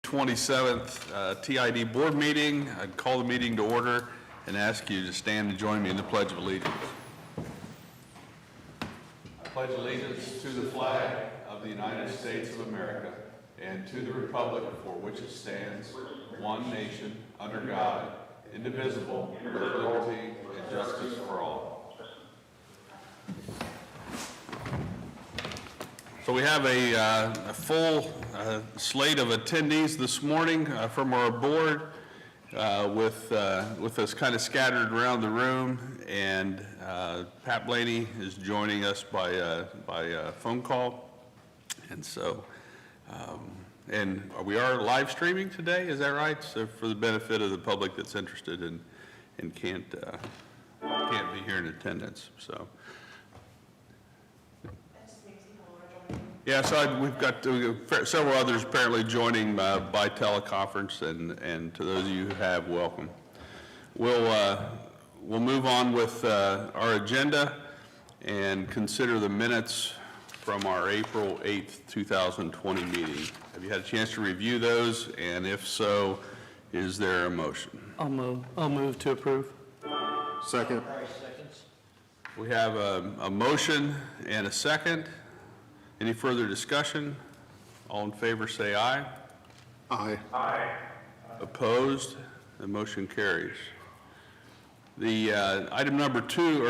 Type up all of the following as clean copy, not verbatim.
27th TID board meeting. I'd call the meeting to order and ask you to stand and join me in the Pledge of Allegiance. I pledge allegiance to the flag of the United States of America and to the republic for which it stands, one nation, under God, indivisible, with liberty and justice for all. So we have a full slate of attendees this morning from our board with us kind of scattered around the room, and Pat Blaney is joining us by phone call. And so, and we are live streaming today, is that right? So for the benefit of the public that's interested and can't be here in attendance, so. Yeah, so we've got several others apparently joining by teleconference, and to those of you who have, welcome. We'll move on with our agenda and consider the minutes from our April 8th, 2020 meeting. Have you had a chance to review those? And if so, is there a motion? I'll move to approve. Second. We have a motion and a second. Any further discussion? All in favor say aye. Aye. Aye. Opposed? The motion carries. The item number 3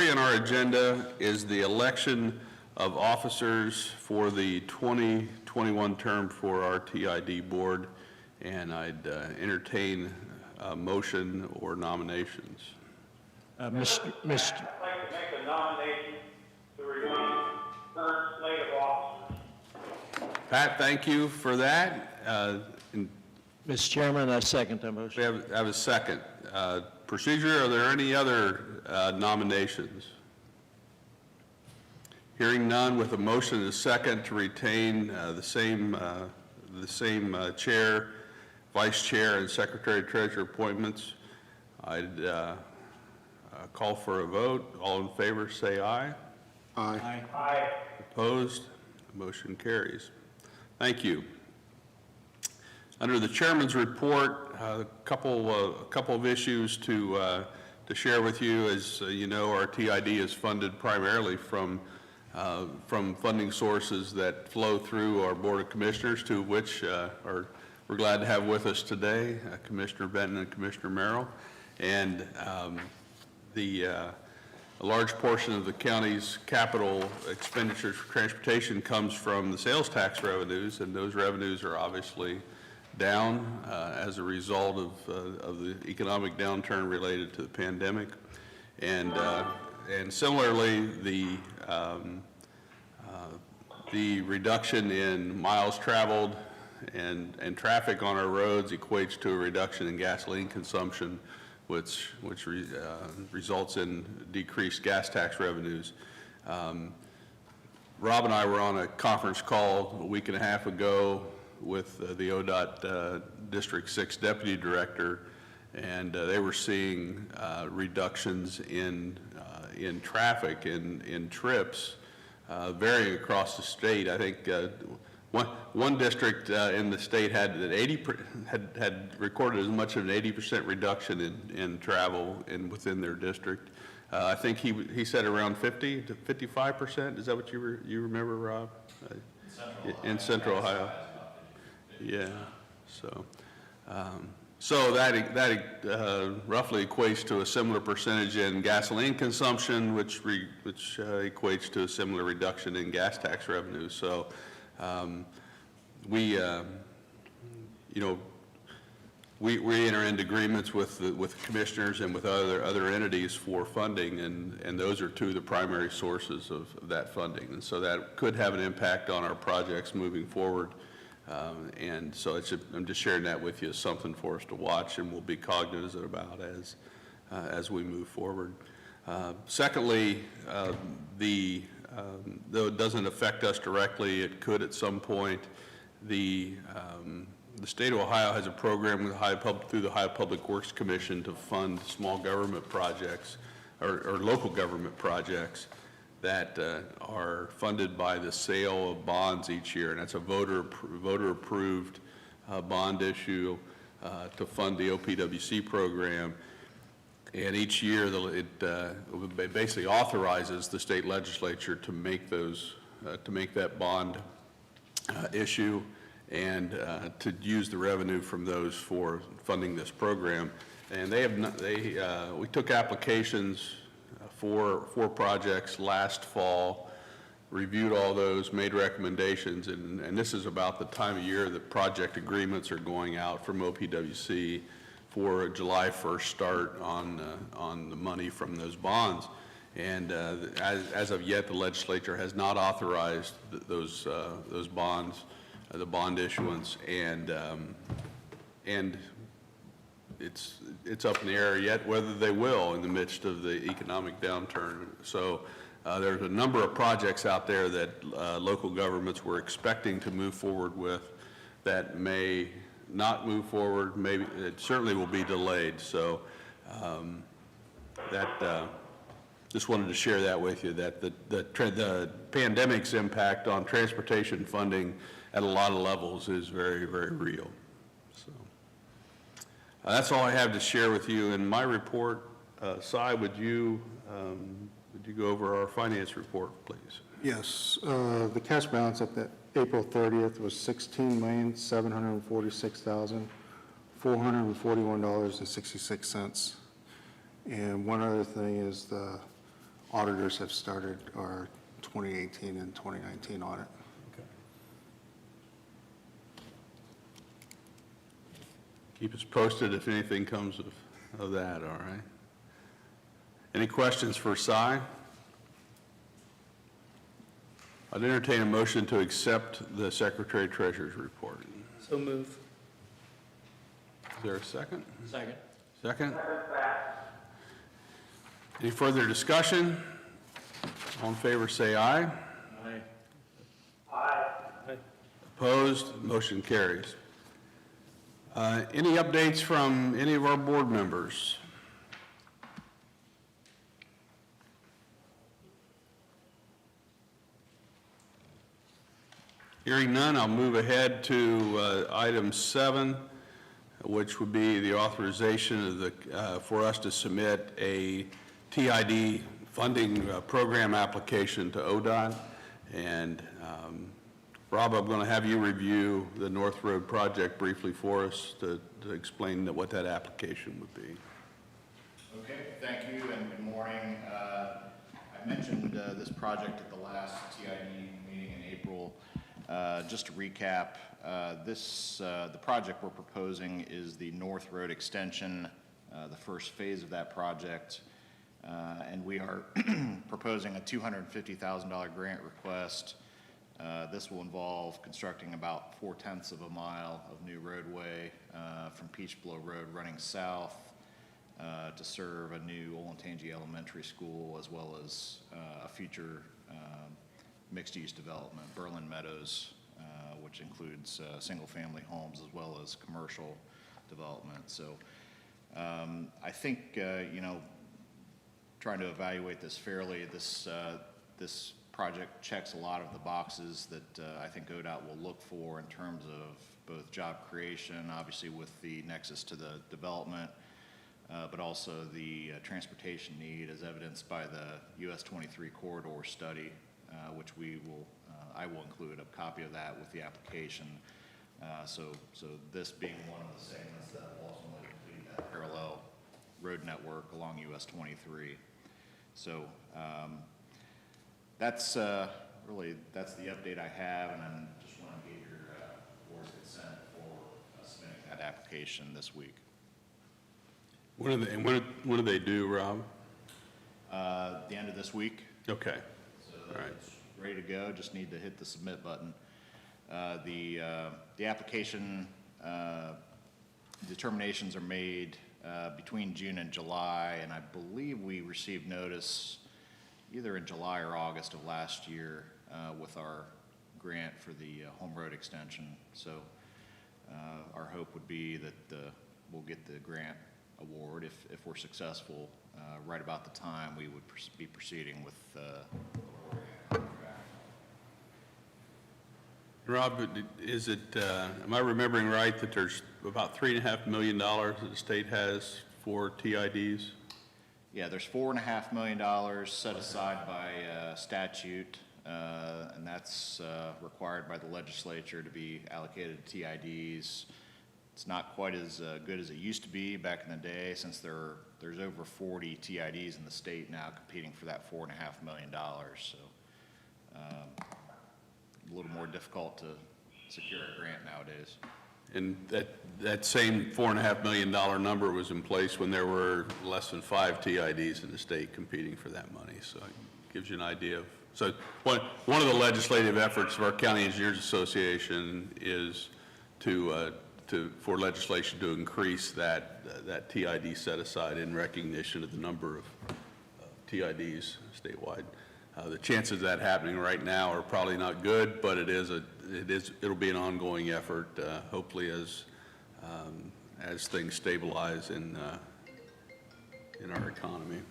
on our agenda is the election of officers for the 2021 term for our TID board, and I'd entertain a motion or nominations. I'd like to make a nomination to release current slate of officers. Pat, thank you for that. Mr. Chairman, I second that motion. We have a second. Procedure, are there any other nominations? Hearing none, with a motion and a second to retain the same chair, vice chair, and secretary treasurer appointments, I'd call for a vote. All in favor say aye. Aye. Aye. Opposed? The motion carries. Thank you. Under the chairman's report, a couple of issues to share with you. As you know, our TID is funded primarily from funding sources that flow through our Board of Commissioners, to which we're glad to have with us today, Commissioner Benton and Commissioner Merrill. And a large portion of the county's capital expenditures for transportation comes from the sales tax revenues, and those revenues are obviously down as a result of the economic downturn related to the pandemic. And similarly, the reduction in miles traveled and traffic on our roads equates to a reduction in gasoline consumption, which results in decreased gas tax revenues. Rob and I were on a conference call a week and a half ago with the ODOT District 6 Deputy Director, and they were seeing reductions in traffic, in trips, varying across the state. I think one district in the state had recorded as much as an 80% reduction in travel within their district. I think he said around 50 to 55%. Is that what you remember, Rob? In Central Ohio. Yeah. So that roughly equates to a similar percentage in gasoline consumption, which equates to a similar reduction in gas tax revenue. So we enter into agreements with commissioners and with other entities for funding, and those are two of the primary sources of that funding. And so that could have an impact on our projects moving forward. And so I'm just sharing that with you as something for us to watch, and we'll be cognizant about as we move forward. Secondly, though it doesn't affect us directly, it could at some point. The state of Ohio has a program with through the Ohio Public Works Commission to fund small government projects or local government projects that are funded by the sale of bonds each year, and that's a voter-approved bond issue to fund the OPWC program. And each year, it basically authorizes the state legislature to make that bond issue and to use the revenue from those for funding this program. And we took applications for projects last fall, reviewed all those, made recommendations, and this is about the time of year that project agreements are going out from OPWC for a July 1st start on the money from those bonds. And as of yet, the legislature has not authorized those bonds, the bond issuance, and it's up in the air yet whether they will in the midst of the economic downturn. So there's a number of projects out there that local governments were expecting to move forward with that may not move forward, maybe it certainly will be delayed. So just wanted to share that with you, that the pandemic's impact on transportation funding at a lot of levels is very, very real. So that's all I have to share with you in my report. Cy, would you go over our finance report, please? Yes, the cash balance at the April 30th was $16,746,441.66. And one other thing is the auditors have started our 2018 and 2019 audit. Keep us posted if anything comes of that, all right? Any questions for Cy? I'd entertain a motion to accept the Secretary Treasurer's report. So move. Is there a second? Second. Second? Any further discussion? All in favor say aye. Aye. Aye. Opposed? Motion carries. Any updates from any of our board members? Hearing none, I'll move ahead to item 7, which would be the authorization of for us to submit a TID funding program application to ODOT. And Rob, I'm going to have you review the North Road project briefly for us to explain what that application would be. Okay, thank you and good morning. I mentioned this project at the last TID meeting in April. Just to recap, the project we're proposing is the North Road extension, the first phase of that project. And we are proposing a $250,000 grant request. This will involve constructing about 0.4 of a mile of new roadway from Peach Blow Road running south to serve a new Olentangy Elementary School, as well as a future mixed-use development, Berlin Meadows, which includes single-family homes as well as commercial development. So I think, trying to evaluate this fairly, this project checks a lot of the boxes that I think ODOT will look for in terms of both job creation, obviously with the nexus to the development, but also the transportation need as evidenced by the US 23 corridor study, which I will include a copy of that with the application. So this being one of the segments that will ultimately complete that parallel road network along US 23. So that's really, that's the update I have, and I just want to get your board's consent for submitting that application this week. When do they do, Rob? The end of this week. Okay. So All right. it's ready to go, just need to hit the submit button. The application determinations are made between June and July, and I believe we received notice either in July or August of last year with our grant for the home road extension. So our hope would be that we'll get the grant award if we're successful right about the time we would be proceeding with the awarding that contract. Rob, is it, am I remembering right that there's about $3.5 million that the state has for TIDs? Yeah, there's $4.5 million set aside by statute, and that's required by the legislature to be allocated to TIDs. It's not quite as good as it used to be back in the day, since there's over 40 TIDs in the state now competing for that $4.5 million. So a little more difficult to secure a grant nowadays. And that same $4.5 million number was in place when there were less than 5 TIDs in the state competing for that money. So it gives you an idea of, so one of the legislative efforts of our County Engineers Association is for legislation to increase that TID set aside in recognition of the number of TIDs statewide. The chances of that happening right now are probably not good, but it'll be an ongoing effort, hopefully as things stabilize in our economy.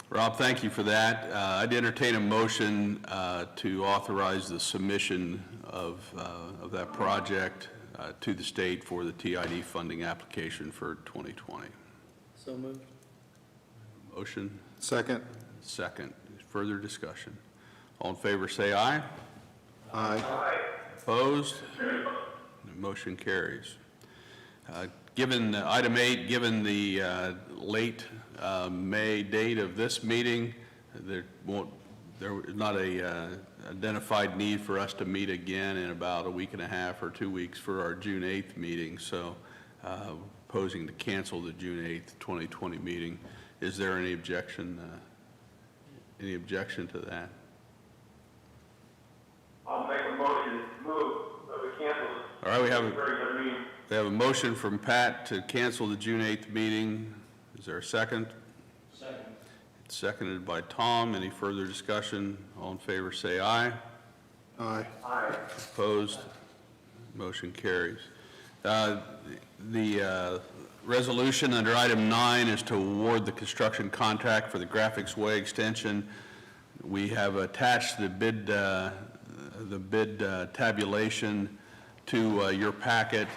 Rob, thank you for that. I'd entertain a motion to authorize the submission of that project to the state for the TID funding application for 2020. So moved. Motion? Second. Second. Further discussion. All in favor, say aye. Aye. Opposed? The motion carries. Given item 8, given the late May date of this meeting, there is not a identified need for us to meet again in about a week and a half or 2 weeks for our June 8th meeting. So proposing to cancel the June 8th, 2020 meeting. Is there any objection? Any objection to that? I'll make a motion to move, but we cancel All right, we have regular meeting. a motion from Pat to cancel the June 8th meeting. Is there a second? Second. It's seconded by Tom. Any further discussion? All in favor, say aye. Aye. Aye. Opposed? Motion carries. The resolution under item 9 is to award the construction contract for the Graphics Way extension. We have attached the bid tabulation to your packet,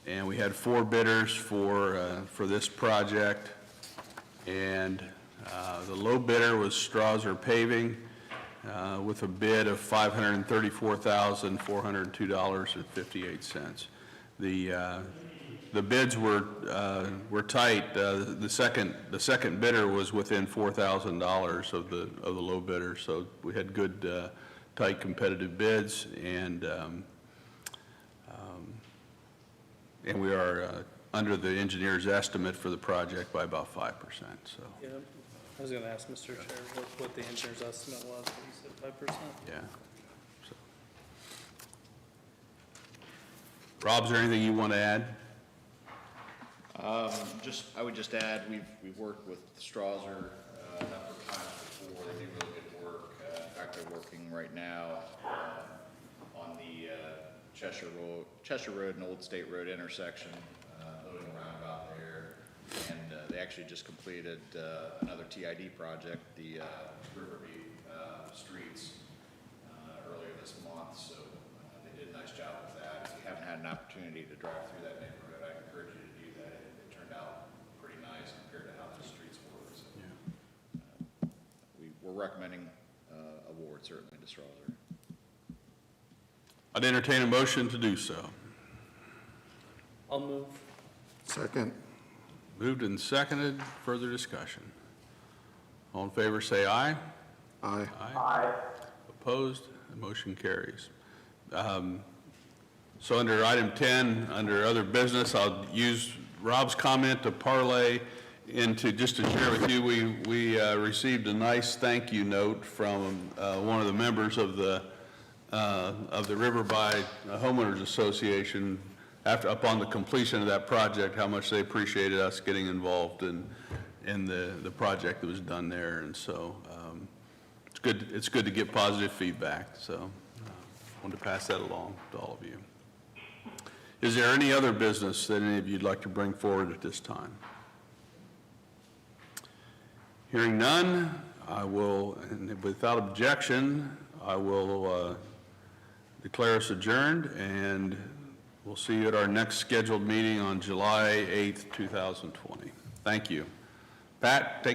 and we had 4 bidders for this project. And the low bidder was Strasser Paving with a bid of $534,402.58. The bids were tight. The second bidder was within $4,000 of the low bidder, so we had good tight competitive bids, and we are under the engineer's estimate for the project by about 5%. So Yeah, I was going to ask Mr. Chair what the engineer's estimate was, but he said 5%. yeah. So. Rob, is there anything you want to add? I would just add, we've worked with Strasser a number of times before. They do really good work. In fact, they're working right now on the Cheshire Road and Old State Road intersection, building a roundabout there. And they actually just completed another TID project, the Riverview streets, earlier this month. So they did a nice job with that. If you haven't had an opportunity to drive through that neighborhood, I encourage you to do that. It turned out pretty nice compared to how the streets were. So we're recommending award certainly to Strasser. I'd entertain a motion to do so. I'll move. Second. Moved and seconded. Further discussion. All in favor, say aye. Aye. Aye. Opposed? The motion carries. So under item 10, under other business, I'll use Rob's comment to parlay into, just to share with you, we received a nice thank you note from one of the members of the Riverby Homeowners Association upon the completion of that project, how much they appreciated us getting involved in the project that was done there. And so it's good to get positive feedback. So I wanted to pass that along to all of you. Is there any other business that any of you'd like to bring forward at this time? Hearing none, I will, and without objection, I will declare us adjourned, and we'll see you at our next scheduled meeting on July 8th, 2020. Thank you. Pat, take